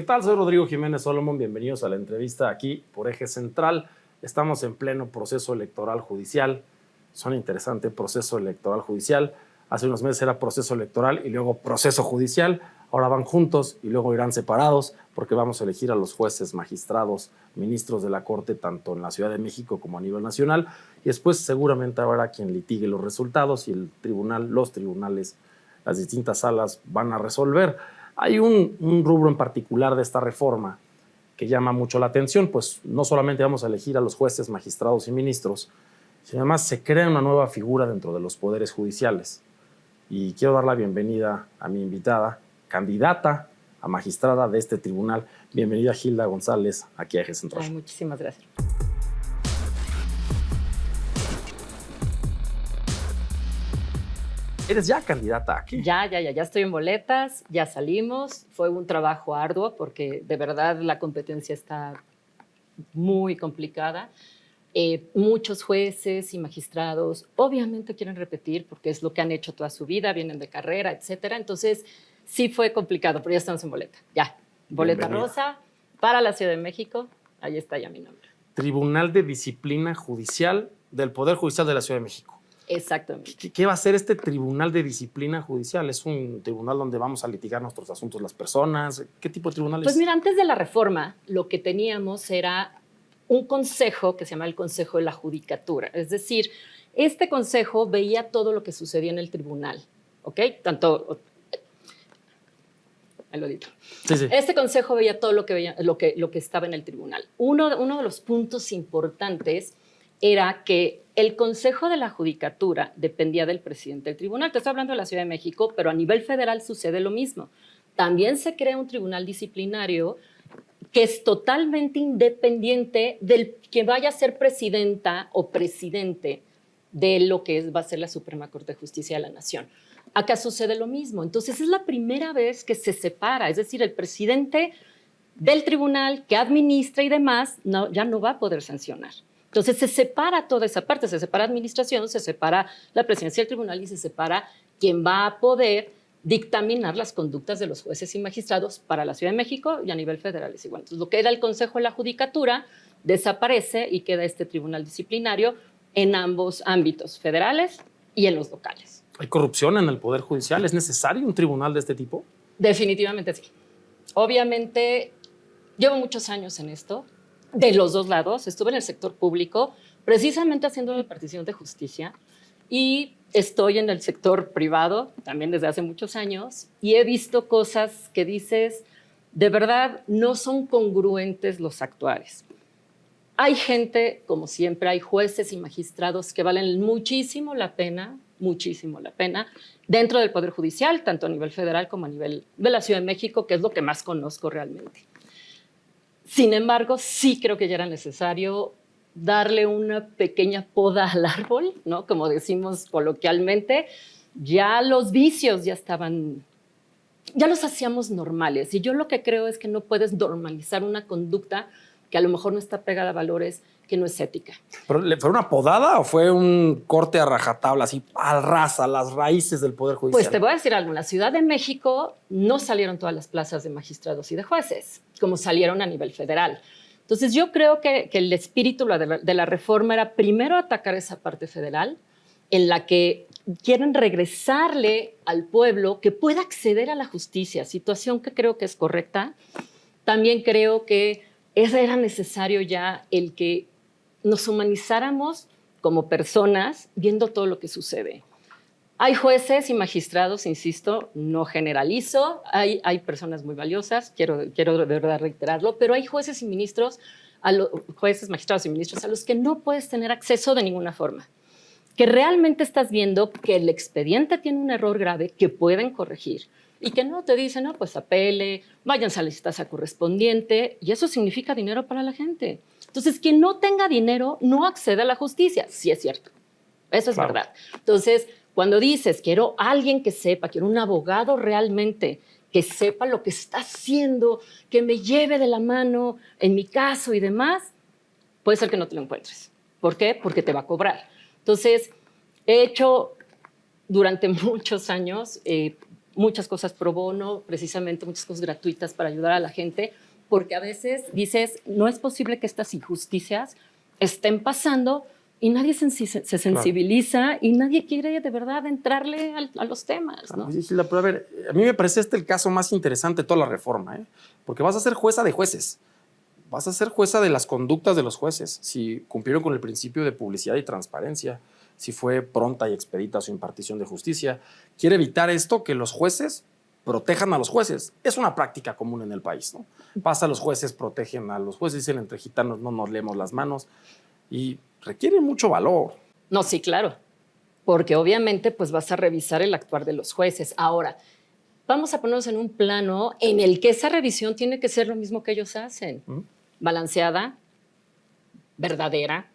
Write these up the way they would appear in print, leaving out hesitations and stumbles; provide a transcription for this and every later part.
¿Qué tal? Soy Rodrigo Jiménez Solomon. Bienvenidos a la entrevista aquí por Eje Central. Estamos en pleno proceso electoral judicial. Suena interesante, proceso electoral judicial. Hace unos meses era proceso electoral y luego proceso judicial. Ahora van juntos y luego irán separados porque vamos a elegir a los jueces, magistrados, ministros de la Corte, tanto en la Ciudad de México como a nivel nacional. Y después seguramente habrá quien litigue los resultados y el tribunal, los tribunales, las distintas salas van a resolver. Hay un rubro en particular de esta reforma que llama mucho la atención, pues no solamente vamos a elegir a los jueces, magistrados y ministros, sino además se crea una nueva figura dentro de los poderes judiciales. Y quiero dar la bienvenida a mi invitada, candidata a magistrada de este tribunal. Bienvenida, Gilda González, aquí a Eje Central. Ay, muchísimas gracias. ¿Eres ya candidata aquí? Ya estoy en boletas, ya salimos. Fue un trabajo arduo porque de verdad la competencia está muy complicada. Muchos jueces y magistrados obviamente quieren repetir porque es lo que han hecho toda su vida, vienen de carrera, etcétera. Entonces sí fue complicado, pero ya estamos en boleta. Ya, boleta rosa para la Ciudad de México. Ahí está ya mi nombre. Tribunal de Disciplina Judicial del Poder Judicial de la Ciudad de México. Exactamente. ¿Qué va a ser este Tribunal de Disciplina Judicial? ¿Es un tribunal donde vamos a litigar nuestros asuntos las personas? ¿Qué tipo de tribunal es? Pues mira, antes de la reforma, lo que teníamos era un consejo que se llama el Consejo de la Judicatura. Es decir, este consejo veía todo lo que sucedía en el tribunal, ¿ok? Tanto... Ahí lo digo. Sí. Este consejo veía todo lo que estaba en el tribunal. Uno de los puntos importantes era que el Consejo de la Judicatura dependía del presidente del tribunal. Te estoy hablando de la Ciudad de México, pero a nivel federal sucede lo mismo. También se crea un tribunal disciplinario que es totalmente independiente del que vaya a ser presidenta o presidente de lo que va a ser la Suprema Corte de Justicia de la Nación. Acá sucede lo mismo. Entonces es la primera vez que se separa, es decir, el presidente del tribunal que administra y demás ya no va a poder sancionar. Entonces se separa toda esa parte, se separa administración, se separa la presidencia del tribunal y se separa quien va a poder dictaminar las conductas de los jueces y magistrados para la Ciudad de México y a nivel federal es igual. Entonces lo que era el Consejo de la Judicatura desaparece y queda este tribunal disciplinario en ambos ámbitos, federales y en los locales. ¿Hay corrupción en el Poder Judicial? ¿Es necesario un tribunal de este tipo? Definitivamente sí. Obviamente llevo muchos años en esto, de los dos lados. Estuve en el sector público, precisamente haciendo la impartición de justicia, y estoy en el sector privado también desde hace muchos años, y he visto cosas que dices, de verdad, no son congruentes los actuales. Hay gente, como siempre, hay jueces y magistrados que valen muchísimo la pena, dentro del Poder Judicial, tanto a nivel federal como a nivel de la Ciudad de México, que es lo que más conozco realmente. Sin embargo, sí creo que ya era necesario darle una pequeña poda al árbol, ¿no? Como decimos coloquialmente, ya los vicios ya los hacíamos normales. Y yo lo que creo es que no puedes normalizar una conducta que a lo mejor no está pegada a valores, que no es ética. ¿Pero fue una podada o fue un corte a rajatabla, así al ras, a las raíces del Poder Judicial? Pues te voy a decir algo. En la Ciudad de México no salieron todas las plazas de magistrados y de jueces, como salieron a nivel federal. Entonces yo creo que el espíritu de la reforma era primero atacar esa parte federal, en la que quieren regresarle al pueblo que pueda acceder a la justicia, situación que creo que es correcta. También creo que era necesario ya el que nos humanizáramos como personas viendo todo lo que sucede. Hay jueces y magistrados, insisto, no generalizo, hay personas muy valiosas, quiero de verdad reiterarlo, pero hay jueces y ministros, jueces, magistrados y ministros a los que no puedes tener acceso de ninguna forma, que realmente estás viendo que el expediente tiene un error grave que pueden corregir y que no te dicen, no, pues apele, váyanse a la instancia correspondiente, y eso significa dinero para la gente. Entonces, quien no tenga dinero no accede a la justicia. Sí es cierto, eso es verdad. Entonces, cuando dices, quiero alguien que sepa, quiero un abogado realmente que sepa lo que está haciendo, que me lleve de la mano en mi caso y demás, puede ser que no te lo encuentres. ¿Por qué? Porque te va a cobrar. Entonces, he hecho durante muchos años muchas cosas pro bono, precisamente muchas cosas gratuitas para ayudar a la gente, porque a veces dices, no es posible que estas injusticias estén pasando y nadie se sensibiliza y nadie quiere de verdad entrarle a los temas, ¿no? Gilda, pero a ver, a mí me parece el caso más interesante de toda la reforma, ¿eh? Porque vas a ser jueza de jueces. Vas a ser jueza de las conductas de los jueces, si cumplieron con el principio de publicidad y transparencia, si fue pronta y expedita su impartición de justicia. Quiere evitar esto, que los jueces protejan a los jueces. Es una práctica común en el país, ¿no? Pasa, los jueces protegen a los jueces, dicen entre gitanos no nos leemos las manos, y requiere mucho valor. No, sí, claro, porque obviamente pues vas a revisar el actuar de los jueces. Ahora, vamos a ponernos en un plano en el que esa revisión tiene que ser lo mismo que ellos hacen. Balanceada, verdadera,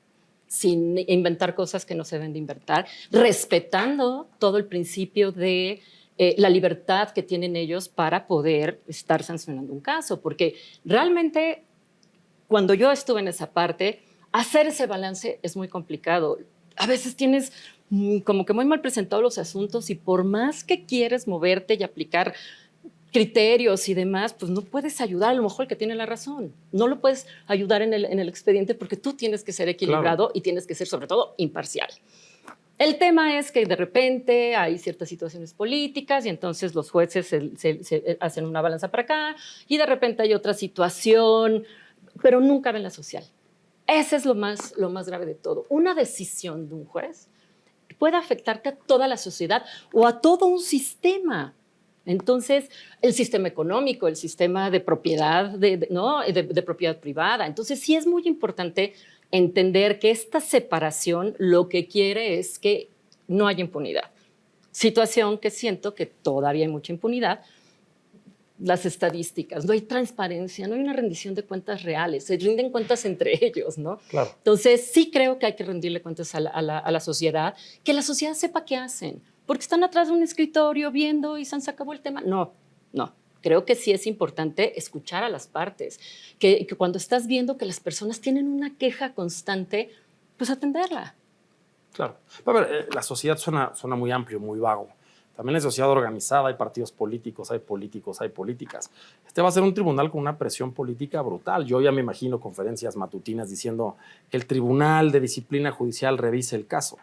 sin inventar cosas que no se deben de inventar, respetando todo el principio de la libertad que tienen ellos para poder estar sancionando un caso. Porque realmente, cuando yo estuve en esa parte, hacer ese balance es muy complicado. A veces tienes como que muy mal presentados los asuntos y por más que quieres moverte y aplicar criterios y demás, pues no puedes ayudar a lo mejor el que tiene la razón. No lo puedes ayudar en el expediente porque tú tienes que ser equilibrado, claro, y tienes que ser sobre todo imparcial. El tema es que de repente hay ciertas situaciones políticas y entonces los jueces se hacen una balanza para acá y de repente hay otra situación, pero nunca ven la social. Ese es lo más grave de todo. Una decisión de un juez puede afectarte a toda la sociedad o a todo un sistema. Entonces, el sistema económico, el sistema de propiedad, de propiedad privada. Entonces, sí es muy importante entender que esta separación lo que quiere es que no haya impunidad. Situación que siento que todavía hay mucha impunidad. Las estadísticas, no hay transparencia, no hay una rendición de cuentas reales, se rinden cuentas entre ellos, ¿no? Claro. Entonces, sí creo que hay que rendirle cuentas a la sociedad, que la sociedad sepa qué hacen, porque están atrás de un escritorio viendo y se acabó el tema. No. Creo que sí es importante escuchar a las partes, que cuando estás viendo que las personas tienen una queja constante, pues atenderla. Claro. A ver, la sociedad suena muy amplio, muy vago. También la sociedad organizada, hay partidos políticos, hay políticas. Este va a ser un tribunal con una presión política brutal. Yo ya me imagino conferencias matutinas diciendo que el Tribunal de Disciplina Judicial revise el caso.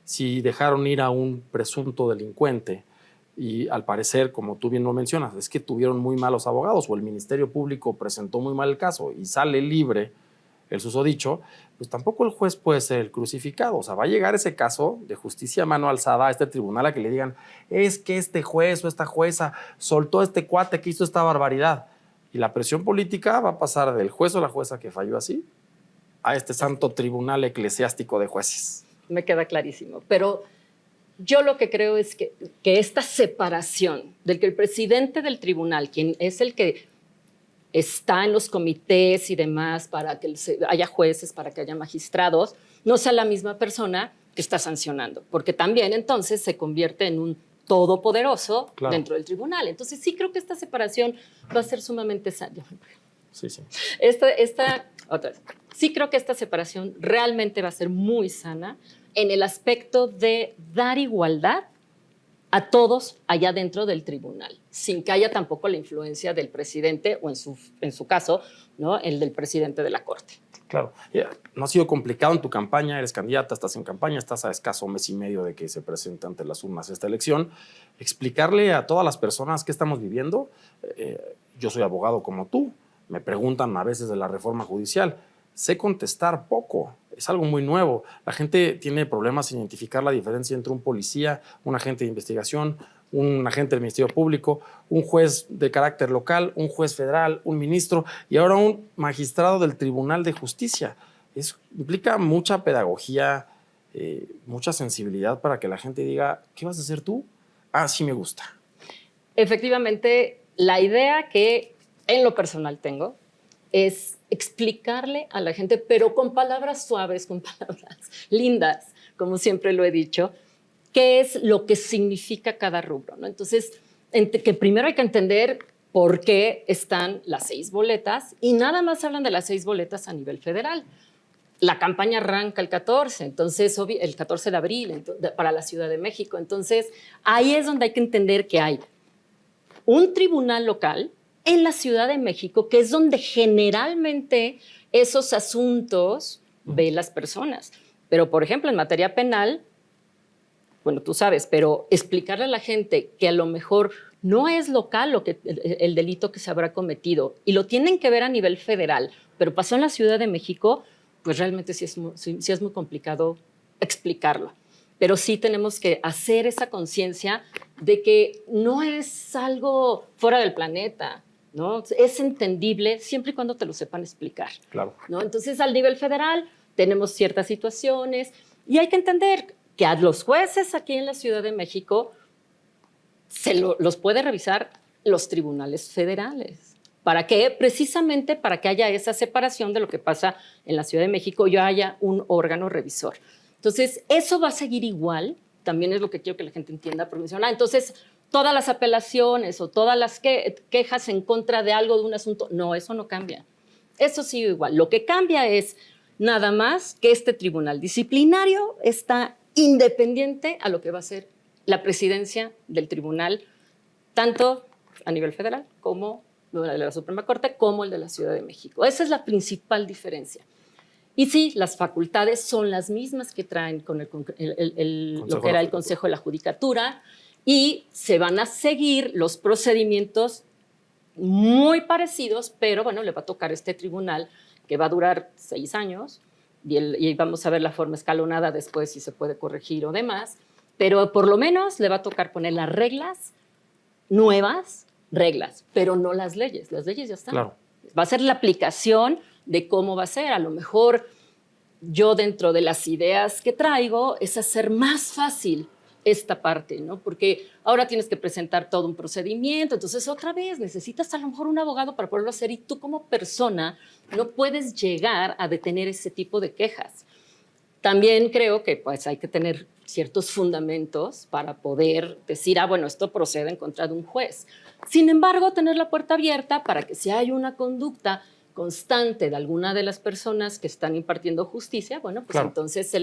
Si dejaron ir a un presunto delincuente y al parecer, como tú bien lo mencionas, es que tuvieron muy malos abogados o el Ministerio Público presentó muy mal el caso y sale libre el susodicho, pues tampoco el juez puede ser el crucificado. O sea, va a llegar ese caso de justicia a mano alzada a este tribunal a que le digan, es que este juez o esta jueza soltó a este cuate que hizo esta barbaridad. Y la presión política va a pasar del juez o la jueza que falló así a este santo tribunal eclesiástico de jueces. Me queda clarísimo. Pero yo lo que creo es que esta separación del que el presidente del tribunal, quien es el que está en los comités y demás para que haya jueces, para que haya magistrados, no sea la misma persona que está sancionando, porque también entonces se convierte en un todopoderoso, claro, dentro del tribunal. Entonces sí creo que esta separación va a ser sumamente sana. Sí. Otra vez. Sí creo que esta separación realmente va a ser muy sana en el aspecto de dar igualdad a todos allá dentro del tribunal, sin que haya tampoco la influencia del presidente o en su caso, ¿no?, el del presidente de la Corte. Claro. No ha sido complicado en tu campaña, eres candidata, estás en campaña, estás a escaso mes y medio de que se presente ante las urnas esta elección. Explicarle a todas las personas qué estamos viviendo. Yo soy abogado como tú, me preguntan a veces de la reforma judicial. Sé contestar poco, es algo muy nuevo. La gente tiene problemas en identificar la diferencia entre un policía, un agente de investigación, un agente del Ministerio Público, un juez de carácter local, un juez federal, un ministro y ahora un magistrado del Tribunal de Justicia. Eso implica mucha pedagogía, mucha sensibilidad para que la gente diga, ¿qué vas a hacer tú? Ah, sí me gusta. Efectivamente, la idea que en lo personal tengo es explicarle a la gente, pero con palabras suaves, con palabras lindas, como siempre lo he dicho, qué es lo que significa cada rubro, ¿no? Entonces, que primero hay que entender por qué están las 6 boletas y nada más hablan de las 6 boletas a nivel federal. La campaña arranca el 14, entonces el 14 de abril para la Ciudad de México. Entonces, ahí es donde hay que entender que hay un tribunal local en la Ciudad de México, que es donde generalmente esos asuntos ven las personas. Pero, por ejemplo, en materia penal, bueno, tú sabes, pero explicarle a la gente que a lo mejor no es local el delito que se habrá cometido y lo tienen que ver a nivel federal, pero pasó en la Ciudad de México, pues realmente sí es muy complicado explicarlo. Pero sí tenemos que hacer esa conciencia de que no es algo fuera del planeta, ¿no? Es entendible siempre y cuando te lo sepan explicar. Claro. ¿No? Entonces, al nivel federal tenemos ciertas situaciones y hay que entender que a los jueces aquí en la Ciudad de México los puede revisar los tribunales federales. ¿Para qué? Precisamente para que haya esa separación de lo que pasa en la Ciudad de México y haya un órgano revisor. Entonces, eso va a seguir igual, también es lo que quiero que la gente entienda, porque dicen, entonces todas las apelaciones o todas las quejas en contra de algo, de un asunto, no, eso no cambia. Eso sigue igual. Lo que cambia es nada más que este tribunal disciplinario está independiente a lo que va a ser la presidencia del tribunal, tanto a nivel federal como el de la Suprema Corte, como el de la Ciudad de México. Esa es la principal diferencia. Y sí, las facultades son las mismas que traen con lo que era el Consejo de la Judicatura y se van a seguir los procedimientos muy parecidos, pero bueno, le va a tocar este tribunal que va a durar 6 años y vamos a ver la forma escalonada después si se puede corregir o demás, pero por lo menos le va a tocar poner las reglas, nuevas reglas, pero no las leyes ya están. Claro. Va a ser la aplicación de cómo va a ser. A lo mejor yo dentro de las ideas que traigo es hacer más fácil esta parte, ¿no? Porque ahora tienes que presentar todo un procedimiento, entonces otra vez necesitas a lo mejor un abogado para poderlo hacer y tú como persona no puedes llegar a detener ese tipo de quejas. También creo que pues hay que tener ciertos fundamentos para poder decir, bueno, esto procede en contra de un juez. Sin embargo, tener la puerta abierta para que si hay una conducta constante de alguna de las personas que están impartiendo justicia, bueno, pues claro, entonces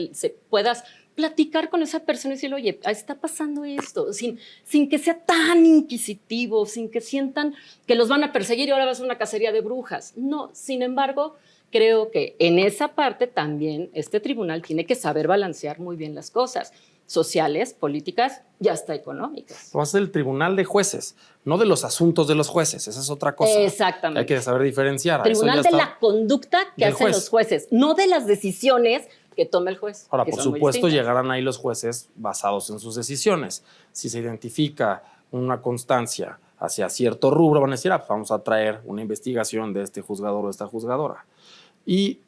puedas platicar con esa persona y decirle, oye, está pasando esto, sin que sea tan inquisitivo, sin que sientan que los van a perseguir y ahora va a ser una cacería de brujas. No, sin embargo, creo que en esa parte también este tribunal tiene que saber balancear muy bien las cosas sociales, políticas y hasta económicas. Va a ser el tribunal de jueces, no de los asuntos de los jueces, esa es otra cosa. Exactamente. Hay que saber diferenciar. Tribunal de la conducta que hacen los jueces, no de las decisiones que tome el juez. Ahora, por supuesto, llegarán ahí los jueces basados en sus decisiones. Si se identifica una constancia hacia cierto rubro, van a decir, pues vamos a traer una investigación de este juzgador o esta juzgadora. Y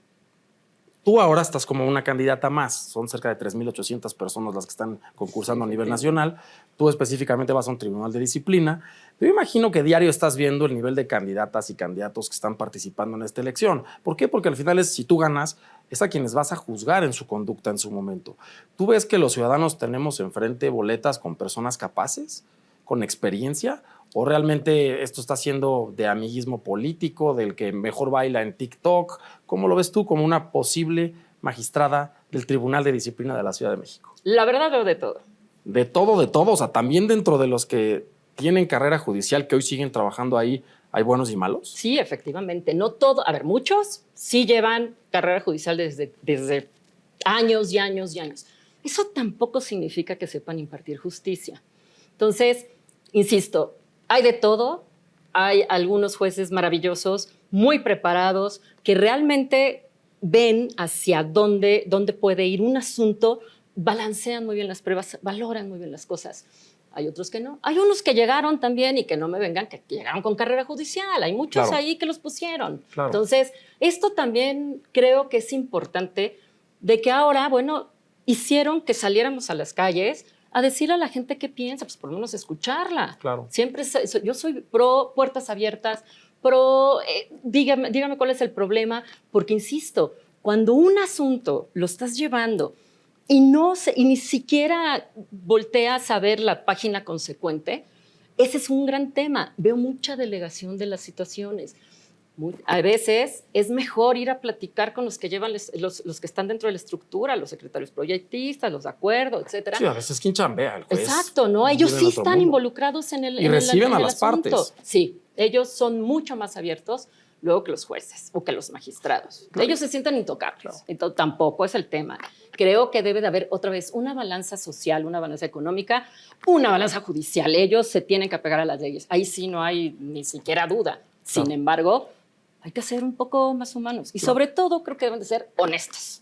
tú ahora estás como una candidata más. Son cerca de 3,800 personas las que están concursando a nivel nacional. Tú específicamente vas a un tribunal de disciplina. Yo imagino que diario estás viendo el nivel de candidatas y candidatos que están participando en esta elección. ¿Por qué? Porque al final si tú ganas, es a quienes vas a juzgar en su conducta en su momento. ¿Tú ves que los ciudadanos tenemos enfrente boletas con personas capaces, con experiencia? ¿O realmente esto está siendo de amiguismo político, del que mejor baila en TikTok? ¿Cómo lo ves tú como una posible magistrada del Tribunal de Disciplina de la Ciudad de México? La verdad veo de todo. De todo, de todo. O sea, también dentro de los que tienen carrera judicial, que hoy siguen trabajando ahí, ¿hay buenos y malos? Sí, efectivamente. No todo. A ver, muchos sí llevan carrera judicial desde años y años y años. Eso tampoco significa que sepan impartir justicia. Entonces, insisto, hay de todo. Hay algunos jueces maravillosos, muy preparados, que realmente ven hacia dónde puede ir un asunto, balancean muy bien las pruebas, valoran muy bien las cosas. Hay otros que no. Hay unos que llegaron también y que no me vengan, que llegaron con carrera judicial. Hay muchos ahí que los pusieron. Claro. Entonces, esto también creo que es importante de que ahora, bueno, hicieron que saliéramos a las calles a decirle a la gente qué piensa, pues por lo menos escucharla. Claro. Siempre yo soy pro puertas abiertas, pro dígame cuál es el problema, porque insisto, cuando un asunto lo estás llevando y ni siquiera volteas a ver la página consecuente, ese es un gran tema. Veo mucha delegación de las situaciones. A veces es mejor ir a platicar con los que llevan los que están dentro de la estructura, los secretarios proyectistas, los de acuerdo, etcétera. Sí, a veces quien chambea, el juez. Exacto, ¿no? Ellos sí están involucrados en el y reciben a las asunto. partes. Sí, ellos son mucho más abiertos luego que los jueces o que los magistrados. Claro. Ellos se sienten intocables. Claro. Entonces, tampoco es el tema. Creo que debe de haber otra vez una balanza social, una balanza económica, una balanza judicial. Ellos se tienen que apegar a las leyes. Ahí sí no hay ni siquiera duda. Sin embargo, hay que ser un poco más humanos. Y sobre todo creo que deben de ser honestos.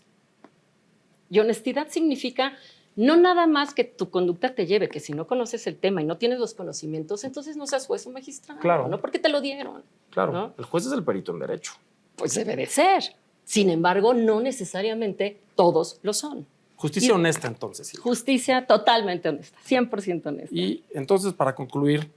Y honestidad significa no nada más que tu conducta te lleve, que si no conoces el tema y no tienes los conocimientos, entonces no seas juez o magistrado. Claro. No porque te lo dieron. Claro, ¿no? El juez es el perito en derecho. Pues debe de ser. Sin embargo, no necesariamente todos lo son. Justicia honesta, entonces. Sí. Justicia totalmente honesta, 100% honesta. Y entonces, para concluir,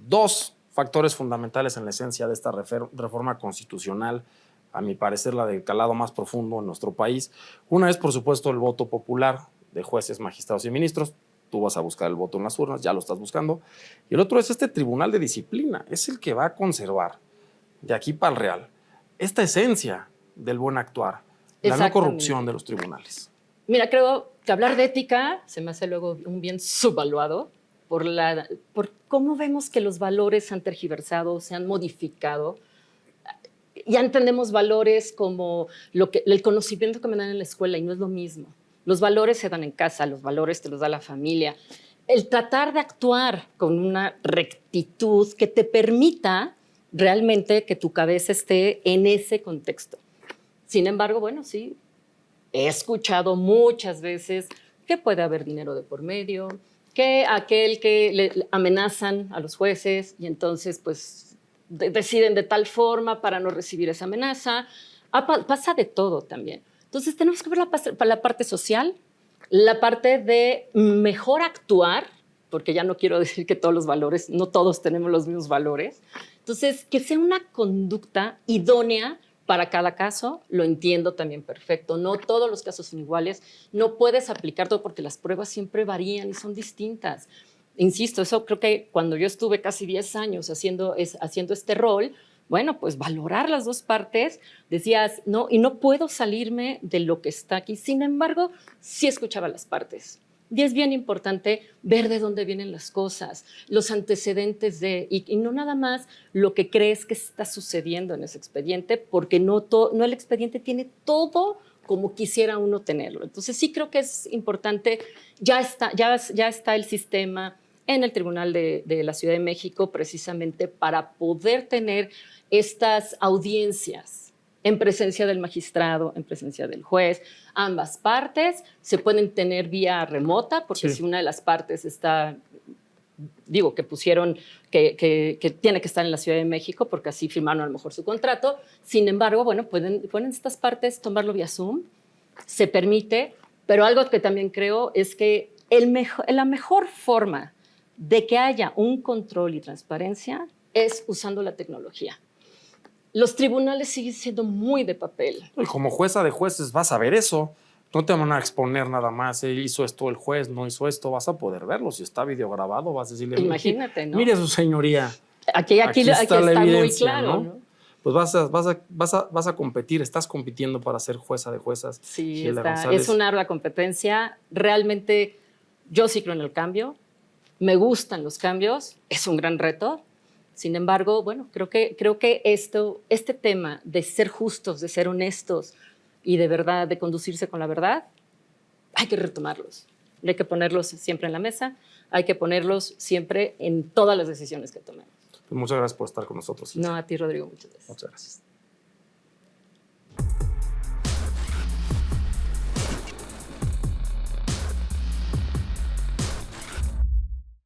2 factores fundamentales en la esencia de esta reforma constitucional, a mi parecer la del calado más profundo en nuestro país. Una es, por supuesto, el voto popular de jueces, magistrados y ministros. Tú vas a buscar el voto en las urnas, ya lo estás buscando. Y el otro es este tribunal de disciplina. Es el que va a conservar, de aquí para el real, esta esencia del buen actuar, la no corrupción de los tribunales. Mira, creo que hablar de ética se me hace luego un bien subvaluado por cómo vemos que los valores se han tergiversado, se han modificado. Ya entendemos valores como el conocimiento que me dan en la escuela y no es lo mismo. Los valores se dan en casa, los valores te los da la familia. El tratar de actuar con una rectitud que te permita realmente que tu cabeza esté en ese contexto. Sin embargo, bueno, sí, he escuchado muchas veces que puede haber dinero de por medio, que aquel que le amenazan a los jueces y entonces pues deciden de tal forma para no recibir esa amenaza. Pasa de todo también. Entonces tenemos que ver la parte social, la parte de mejor actuar, porque ya no quiero decir que todos los valores, no todos tenemos los mismos valores. Entonces, que sea una conducta idónea para cada caso, lo entiendo también perfecto. No todos los casos son iguales, no puedes aplicar todo porque las pruebas siempre varían y son distintas. Insisto, eso creo que cuando yo estuve casi 10 años haciendo este rol, bueno, pues valorar las dos partes, decías, no, y no puedo salirme de lo que está aquí. Sin embargo, sí escuchaba las partes. Y es bien importante ver de dónde vienen las cosas, los antecedentes y no nada más lo que crees que está sucediendo en ese expediente, porque no el expediente tiene todo como quisiera uno tenerlo. Entonces sí creo que es importante, ya está el sistema en el Tribunal de la Ciudad de México precisamente para poder tener estas audiencias en presencia del magistrado, en presencia del juez. Ambas partes se pueden tener vía remota, porque si una de las partes está, que pusieron que tiene que estar en la Ciudad de México, porque así firmaron a lo mejor su contrato. Sin embargo, bueno, pueden estas partes tomarlo vía Zoom, se permite, pero algo que también creo es que la mejor forma de que haya un control y transparencia es usando la tecnología. Los tribunales siguen siendo muy de papel. Y como jueza de jueces vas a ver eso. No te van a exponer nada más. Hizo esto el juez, no hizo esto. Vas a poder verlo. Si está videograbado, vas a decirle... Imagínate, ¿no? Mire, su señoría. Aquí está la evidencia, muy claro, ¿no? Pues vas a competir. Estás compitiendo para ser jueza de juezas. Sí, es una ardua competencia. Realmente yo sí creo en el cambio. Me gustan los cambios. Es un gran reto. Sin embargo, bueno, creo que este tema de ser justos, de ser honestos y de verdad, de conducirse con la verdad, hay que retomarlos. Hay que ponerlos siempre en la mesa, hay que ponerlos siempre en todas las decisiones que tomemos. Pues muchas gracias por estar con nosotros. No, a ti, Rodrigo, muchas gracias. Muchas gracias.